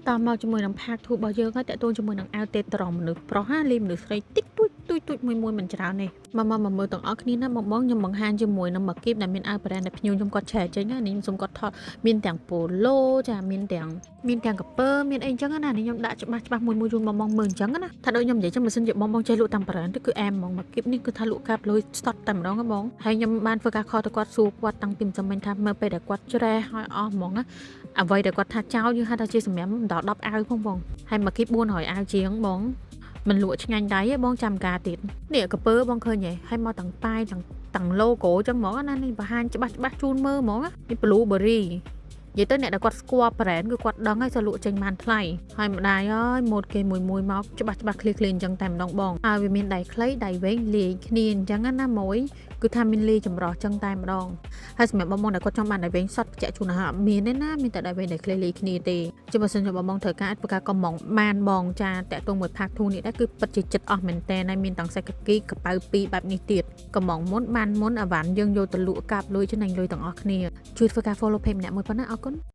តមកជាមួយនឹងផាកធូបរបស់យើងហើយតាក់ទងជាមួយនឹងអាវទេត្រង់មនុស្សប្រុសហាលីមនុស្សស្រីតិចទួចមួយមិនច្រើនទេមកមើលទាំងអស់គ្នាណាបងខ្ញុំបង្ហាញជាមួយនឹងមកគីបដែលមានអាវប្រេនដែលភ្ញៀវខ្ញុំគាត់ឆែចេញណានេះខ្ញុំសុំគាត់ថតមានទាំងប៉ូឡូចាមានទាំងកពើមានអីចឹងណានេះខ្ញុំដាក់ច្បាស់មួយជូនបងមើលអញ្ចឹងណាថាដូចខ្ញុំនិយាយចឹងមិនសិនជាបងចេះលក់តាមប្រេនទៅគឺអែមហ្មងមកគីបនេះគឺថាលក់កាប់លុយស្តតតែម្ដងបងហើយខ្ញុំបានធ្វើការខលទៅគាត់សួរគាត់តាំងពីមិនថាមើលពេលដែលគាត់ច្រេះហើយអស់ហ្មងណាអ្វីដែលគាត់ថាចោលយើងហៅថាជាសម្រាប់ដល់10អាវផងហើយមកគីប400អាវជាងបងមិនលក់ឆ្ងាញ់ដៃទេបងចាំការទៀតនេះកពើបងឃើញហ៎ហើយមកទាំងប៉ាយទាំង logo ចឹងហ្មងណានេះបង្ហាញច្បាស់ជូនមើលហ្មងនេះ blueberry និយាយទៅអ្នកដែលគាត់ស្គាល់ brand គឺគាត់ដឹងហើយថាលក់ចេញបានថ្លៃហើយម្ដាយអើយម៉ូតគេមួយមកច្បាស់ឃ្លីអញ្ចឹងតែម្ដងបងហើយវាមានដៃខ្លីដៃវែងលាយគ្នាអញ្ចឹងណាមួយគឺថាមានលាយចម្រោះអញ្ចឹងតែម្ដងហើយសម្រាប់បងដែលគាត់ចង់បានដៃវែងសតបញ្ជាក់ជូនណាមានទេណាមានតែដៃវែងដៃខ្លីលាយគ្នាទេជាបើសិនជាបងត្រូវការធ្វើការកំងបានបងចាតាក់ទងមួយផាកធូនេះដែរគឺពិតជាចិត្តអស់មែនតើហើយមានទាំងសាច់កាគីកប៉ៅ2បែបនេះទៀតកំងមុនបានមុនអាវ៉ាន់យើងយកទៅលក់កាប់លុយចំណេញលុយទាំងអស់គ្នាជួយធ្វើការ follow page ម្នាក់មួយប៉ុណ្ណាអរគុណ